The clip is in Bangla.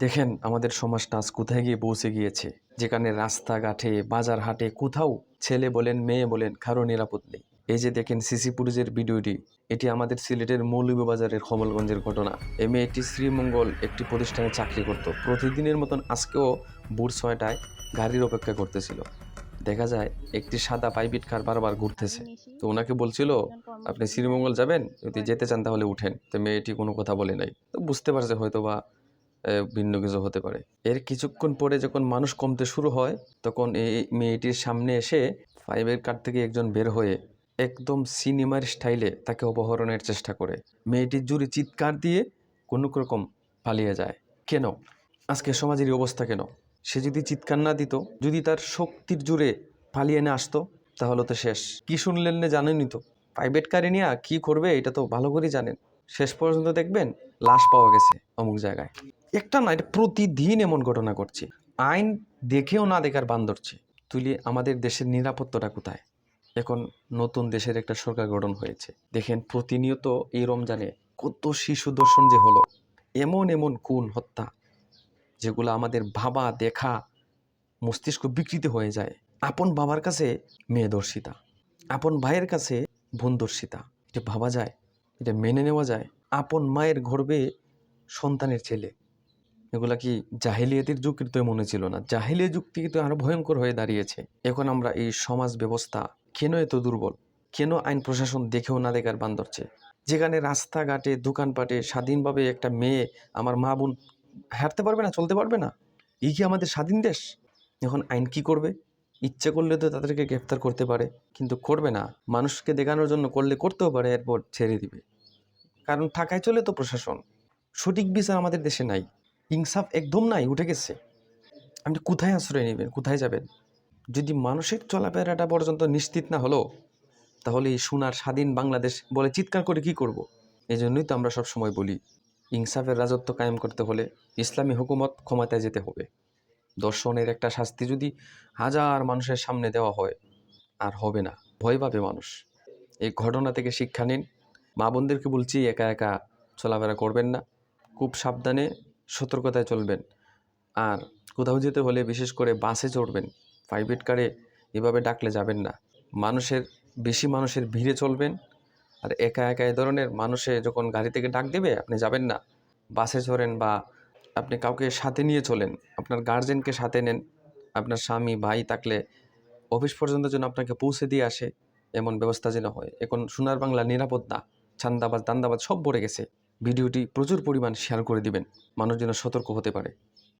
দেখেন আমাদের সমাজটা আজ কোথায় গিয়ে পৌঁছে গিয়েছে, যেখানে রাস্তাঘাটে বাজার হাটে কোথাও ছেলে বলেন মেয়ে বলেন কারো নিরাপদ নেই। এই যে দেখেন সিসি ফুটেজের ভিডিওটি, এটি আমাদের সিলেটের মৌলভীবাজারের কমলগঞ্জের ঘটনা। এই মেয়েটি শ্রীমঙ্গল একটি প্রতিষ্ঠানে চাকরি করত। প্রতিদিনের মতন আজকেও ভোর 6টায় গাড়ির অপেক্ষা করতেছিল। দেখা যায় একটি সাদা প্রাইভেট কার বারবার ঘুরতেছে। তো ওনাকে বলছিল আপনি শ্রীমঙ্গল যাবেন, যদি যেতে চান তাহলে উঠেন। তো মেয়েটি কোনো কথা বলে নাই। তো বুঝতে পারছে হয়তো বা ভিন্ন কিছু হতে পারে। এর কিছুক্ষণ পরে যখন মানুষ কমতে শুরু হয়, তখন এই মেয়েটির সামনে এসে ফাইভের কার থেকে একজন বের হয়ে একদম সিনেমার স্টাইলে তাকে অপহরণের চেষ্টা করে। মেয়েটির জুড়ে চিৎকার দিয়ে কোনো রকম পালিয়ে যায়। কেন আজকে সমাজের এই অবস্থা কেন? সে যদি চিৎকার না দিত, যদি তার শক্তির জুড়ে পালিয়ে না আসতো, তাহলে তো শেষ। কি শুনলেন না জানেনই তো, প্রাইভেট কারে নিয়ে কি করবে এটা তো ভালো করেই জানেন। শেষ পর্যন্ত দেখবেন লাশ পাওয়া গেছে অমুক জায়গায়। একটা না, এটা প্রতিদিন এমন ঘটনা ঘটছে। আইন দেখেও না দেখার বান ধরছে। তুলি আমাদের দেশের নিরাপত্তাটা কোথায়? এখন নতুন দেশের একটা সরকার গঠন হয়েছে। দেখেন প্রতিনিয়ত এই রমজানে কত শিশু দর্শন যে হলো, এমন এমন খুন হত্যা যেগুলো আমাদের ভাবা দেখা মস্তিষ্ক বিকৃত হয়ে যায়। আপন বাবার কাছে মেয়ে ধর্ষিতা, আপন ভাইয়ের কাছে বোন ধর্ষিতা। এটা ভাবা যায়? এটা মেনে নেওয়া যায়? আপন মায়ের গর্ভে সন্তানের ছেলে। এগুলা কি জাহেলিয়াতের যুগের তো মনে ছিল না? জাহেলিয়া যুগ থেকে তো আরো ভয়ঙ্কর হয়ে দাঁড়িয়েছে। এখন আমরা এই সমাজ ব্যবস্থা কেন এত দুর্বল? কেন আইন প্রশাসন দেখেও না দেখার বান ধরছে? যেখানে রাস্তাঘাটে দোকানপাটে স্বাধীনভাবে একটা মেয়ে, আমার মা বোন হাঁটতে পারবে না, চলতে পারবে না? এই কি আমাদের স্বাধীন দেশ? এখন আইন কি করবে? ইচ্ছে করলে তো তাদেরকে গ্রেফতার করতে পারে, কিন্তু করবে না। মানুষকে দেখানোর জন্য করলে করতেও পারে, এরপর ছেড়ে দিবে। কারণ টাকায় চলে তো প্রশাসন। সঠিক বিচার আমাদের দেশে নাই, ইনসাফ একদম নাই, উঠে গেছে। আপনি কোথায় আশ্রয় নেবেন, কোথায় যাবেন? যদি মানুষের চলাফেরাটা পর্যন্ত নিশ্চিত না হলো, তাহলে এই সোনার স্বাধীন বাংলাদেশ বলে চিৎকার করে কি করব? এই জন্যই তো আমরা সব সময় বলি, ইনসাফের রাজত্ব কায়েম করতে হলে ইসলামী হুকুমত ক্ষমতায় যেতে হবে। দর্শনের একটা শাস্তি যদি হাজার মানুষের সামনে দেওয়া হয়, আর হবে না, ভয় পাবে মানুষ। এই ঘটনা থেকে শিক্ষা নিন। মা বোনদেরকে বলছি, একা একা চলাফেরা করবেন না, খুব সাবধানে সতর্কতায় চলবেন। আর কোথাও যেতে হলে বিশেষ করে বাসে চড়বেন, প্রাইভেট কারে এভাবে ডাকলে যাবেন না। বেশি মানুষের ভিড়ে চলবেন। আর একা একা এ ধরনের মানুষে যখন গাড়ি থেকে ডাক দেবে, আপনি যাবেন না। বাসে চড়েন বা আপনি কাউকে সাথে নিয়ে চলেন, আপনার গার্জেনকে সাথে নেন। আপনার স্বামী ভাই থাকলে অফিস পর্যন্ত যেন আপনাকে পৌঁছে দিয়ে আসে, এমন ব্যবস্থা যেন হয়। এখন সোনার বাংলা নিরাপদ না, চান্দাবাজ দান্দাবাজ সব ভরে গেছে। ভিডিওটি প্রচুর পরিমাণ শেয়ার করে দিবেন, মানুষ যেন সতর্ক হতে পারে।